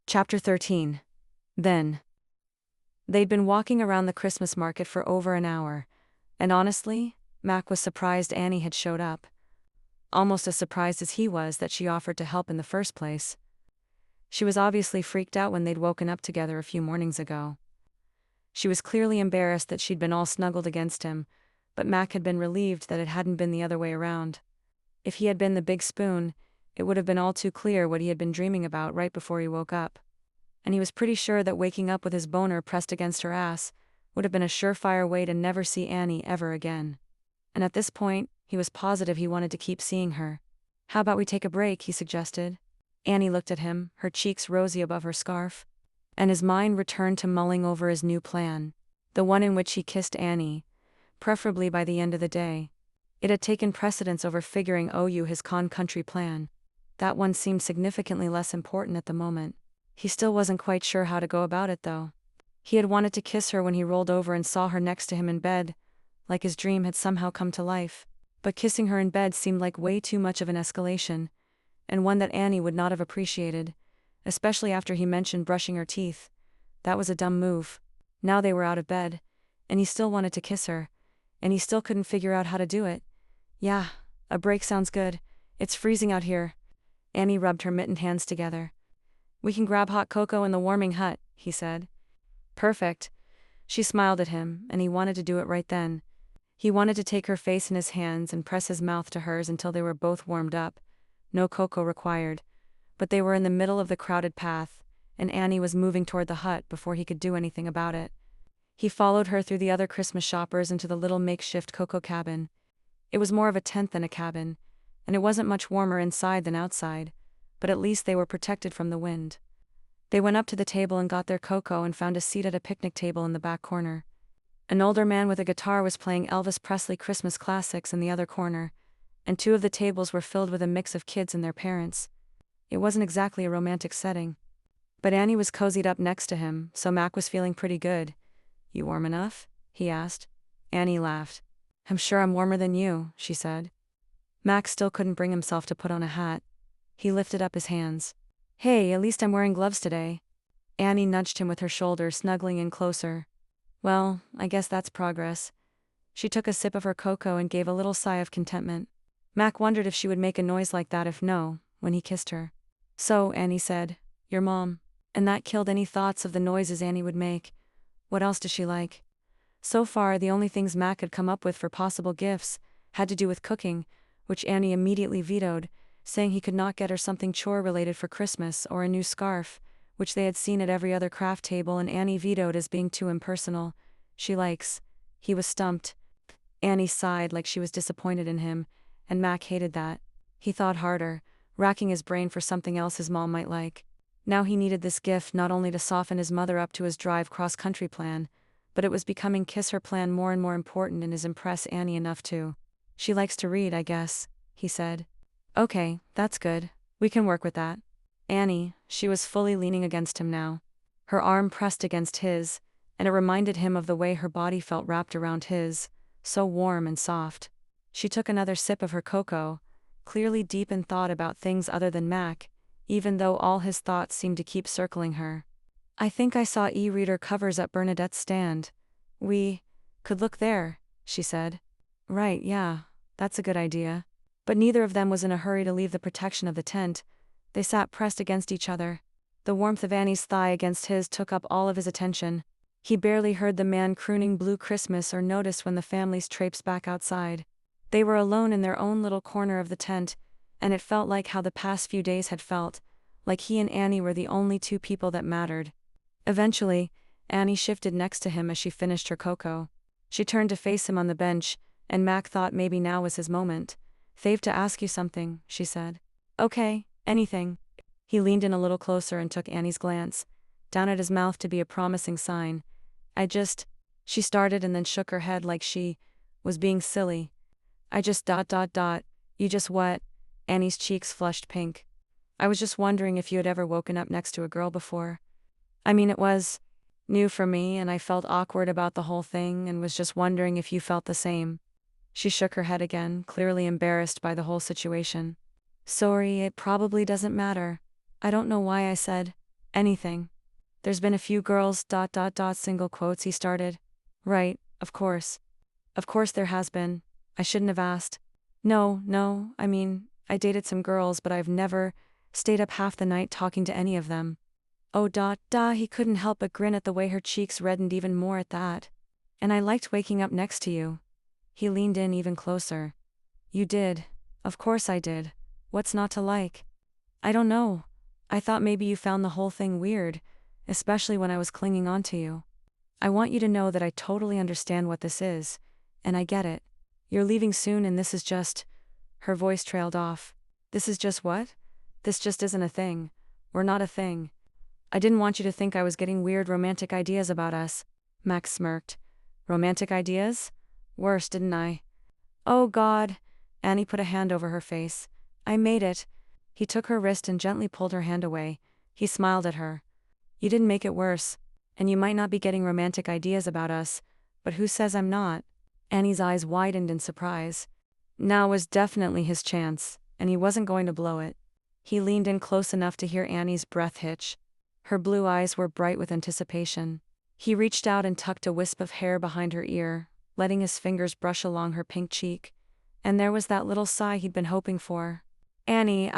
Chapter 13. Then. They'd been walking around the Christmas market for over an hour, and honestly, Mac was surprised Annie had showed up. Almost as surprised as he was that she offered to help in the first place. She was obviously freaked out when they'd woken up together a few mornings ago. She was clearly embarrassed that she'd been all snuggled against him, but Mac had been relieved that it hadn't been the other way around. If he had been the big spoon, it would have been all too clear what he had been dreaming about right before he woke up. And he was pretty sure that waking up with his boner pressed against her ass would have been a surefire way to never see Annie ever again. And at this point, he was positive he wanted to keep seeing her. "How about we take a break?" he suggested. Annie looked at him, her cheeks rosy above her scarf. And his mind returned to mulling over his new plan, the one in which he kissed Annie, preferably by the end of the day. It had taken precedence over figuring out his country plan. That one seemed significantly less important at the moment. He still wasn't quite sure how to go about it, though. He had wanted to kiss her when he rolled over and saw her next to him in bed, like his dream had somehow come to life. But kissing her in bed seemed like way too much of an escalation, and one that Annie would not have appreciated, especially after he mentioned brushing her teeth. That was a dumb move. Now they were out of bed, and he still wanted to kiss her, and he still couldn't figure out how to do it. "Yeah, a break sounds good. It's freezing out here." Annie rubbed her mittened hands together. "We can grab hot cocoa in the warming hut," he said. "Perfect." She smiled at him, and he wanted to do it right then. He wanted to take her face in his hands and press his mouth to hers until they were both warmed up. No cocoa required. But they were in the middle of the crowded path, and Annie was moving toward the hut before he could do anything about it. He followed her through the other Christmas shoppers into the little makeshift cocoa cabin. It was more of a tent than a cabin, and it wasn't much warmer inside than outside, but at least they were protected from the wind. They went up to the table and got their cocoa and found a seat at a picnic table in the back corner. An older man with a guitar was playing Elvis Presley Christmas classics in the other corner, and two of the tables were filled with a mix of kids and their parents. It wasn't exactly a romantic setting. But Annie was cozied up next to him, so Mac was feeling pretty good. "You warm enough?" he asked. Annie laughed. "I'm sure I'm warmer than you," she said. Mac still couldn't bring himself to put on a hat. He lifted up his hands. "Hey, at least I'm wearing gloves today." Annie nudged him with her shoulder, snuggling in closer. "Well, I guess that's progress." She took a sip of her cocoa and gave a little sigh of contentment. Mac wondered if she would make a noise like that when he kissed her. "So," Annie said, "your mom." And that killed any thoughts of the noises Annie would make. What else does she like? So far, the only things Mac had come up with for possible gifts had to do with cooking, which Annie immediately vetoed, saying he could not get her something chore-related for Christmas or a new scarf, which they had seen at every other craft table, and Annie vetoed as being too impersonal. She likes. He was stumped. Annie sighed like she was disappointed in him, and Mac hated that. He thought harder, racking his brain for something else his mom might like. Now he needed this gift not only to soften his mother up to his drive cross-country plan, but it was becoming kiss her plan more and more important and his impress Annie enough to. "She likes to read, I guess," he said. "Okay, that's good. We can work with that." Annie, she was fully leaning against him now. Her arm pressed against his, and it reminded him of the way her body felt wrapped around his, so warm and soft. She took another sip of her cocoa, clearly deep in thought about things other than Mac, even though all his thoughts seemed to keep circling her. "I think I saw e-reader covers at Bernadette's stand. We could look there," she said. "Right, yeah, that's a good idea." But neither of them was in a hurry to leave the protection of the tent. They sat pressed against each other. The warmth of Annie's thigh against his took up all of his attention. He barely heard the man crooning Blue Christmas or noticed when the families traipsed back outside. They were alone in their own little corner of the tent, and it felt like how the past few days had felt, like he and Annie were the only two people that mattered. Eventually, Annie shifted next to him as she finished her cocoa. She turned to face him on the bench, and Mac thought maybe now was his moment. "They've to ask you something," she said. "Okay, anything." He leaned in a little closer and took Annie's glance, down at his mouth to be a promising sign. She started and then shook her head like she was being silly. "You just what?" Annie's cheeks flushed pink. "I was just wondering if you had ever woken up next to a girl before. I mean, it was new for me, and I felt awkward about the whole thing and was just wondering if you felt the same." She shook her head again, clearly embarrassed by the whole situation. "Sorry, it probably doesn't matter. I don't know why I said Anything. There's been a few girls, single quotes, he started. Right, of course. Of course there has been. I shouldn't have asked. No, I mean, I dated some girls, but I've never stayed up half the night talking to any of them. Oh, he couldn't help but grin at the way her cheeks reddened even more at that. And I liked waking up next to you. He leaned in even closer. You did. Of course I did. What's not to like? I don't know. I thought maybe you found the whole thing weird, especially when I was clinging on to you. I want you to know that I totally understand what this is, and I get it. You're leaving soon and this is just… Her voice trailed off. This is just what? This just isn't a thing. We're not a thing. I didn't want you to think I was getting weird romantic ideas about us. Max smirked. Romantic ideas? Worse, didn't I? Oh God. Annie put a hand over her face. I made it. He took her wrist and gently pulled her hand away. He smiled at her. You didn't make it worse. And you might not be getting romantic ideas about us, but who says I'm not? Annie's eyes widened in surprise. Now was definitely his chance, and he wasn't going to blow it. He leaned in close enough to hear Annie's breath hitch. Her blue eyes were bright with anticipation. He reached out and tucked a wisp of hair behind her ear, letting his fingers brush along her pink cheek. And there was that little sigh he'd been hoping for. Annie,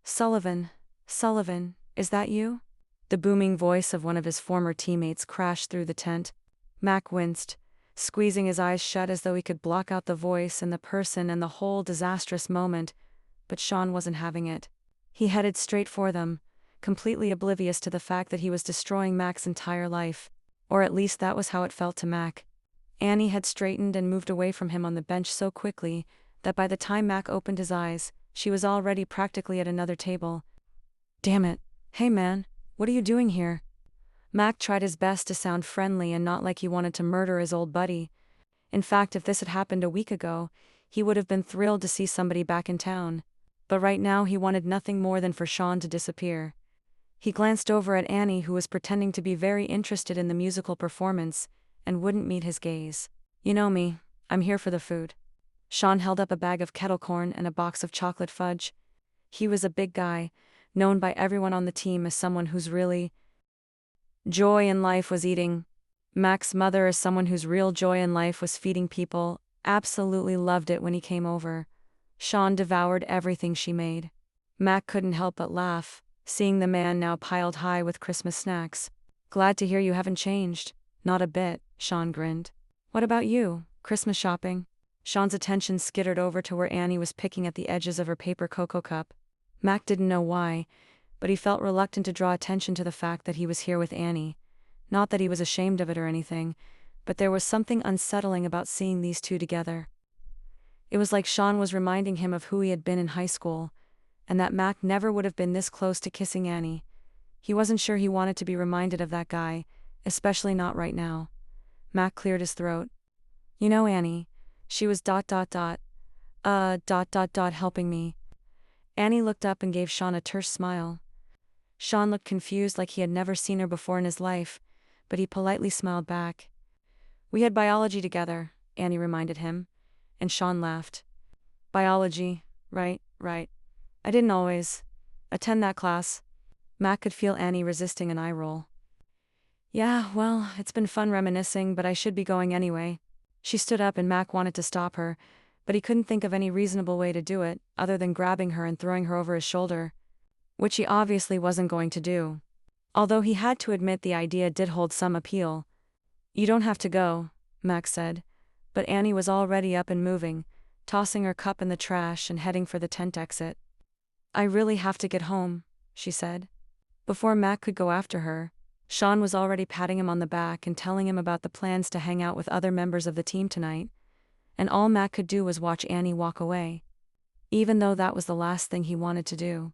Sullivan, is that you? The booming voice of one of his former teammates crashed through the tent. Mac winced, squeezing his eyes shut as though he could block out the voice and the person and the whole disastrous moment, but Sean wasn't having it. He headed straight for them, completely oblivious to the fact that he was destroying Mac's entire life, or at least that was how it felt to Mac. Annie had straightened and moved away from him on the bench so quickly that by the time Mac opened his eyes, she was already practically at another table. Damn it. Hey man, what are you doing here? Mac tried his best to sound friendly and not like he wanted to murder his old buddy. In fact, if this had happened a week ago, he would have been thrilled to see somebody back in town. But right now he wanted nothing more than for Sean to disappear. He glanced over at Annie, who was pretending to be very interested in the musical performance, and wouldn't meet his gaze. You know me, I'm here for the food. Sean held up a bag of kettle corn and a box of chocolate fudge. He was a big guy, known by everyone on the team as someone whose really joy in life was eating. Mac's mother, as someone whose real joy in life was feeding people, absolutely loved it when he came over. Sean devoured everything she made. Mac couldn't help but laugh, seeing the man now piled high with Christmas snacks. Glad to hear you haven't changed. Not a bit, Sean grinned. What about you? Christmas shopping? Sean's attention skittered over to where Annie was picking at the edges of her paper cocoa cup. Mac didn't know why, but he felt reluctant to draw attention to the fact that he was here with Annie. Not that he was ashamed of it or anything, but there was something unsettling about seeing these two together. It was like Sean was reminding him of who he had been in high school, and that Mac never would have been this close to kissing Annie. He wasn't sure he wanted to be reminded of that guy, especially not right now. Mac cleared his throat. You know Annie, she was helping me. Annie looked up and gave Sean a terse smile. Sean looked confused, like he had never seen her before in his life, but he politely smiled back. We had biology together, Annie reminded him, and Sean laughed. Biology, right. I didn't always attend that class. Mac could feel Annie resisting an eye roll. Yeah, well, it's been fun reminiscing, but I should be going anyway. She stood up and Mac wanted to stop her, but he couldn't think of any reasonable way to do it, other than grabbing her and throwing her over his shoulder, which he obviously wasn't going to do. Although he had to admit the idea did hold some appeal. You don't have to go, Mac said, but Annie was already up and moving, tossing her cup in the trash and heading for the tent exit. I really have to get home, she said. Before Mac could go after her, Sean was already patting him on the back and telling him about the plans to hang out with other members of the team tonight, and all Mac could do was watch Annie walk away, even though that was the last thing he wanted to do.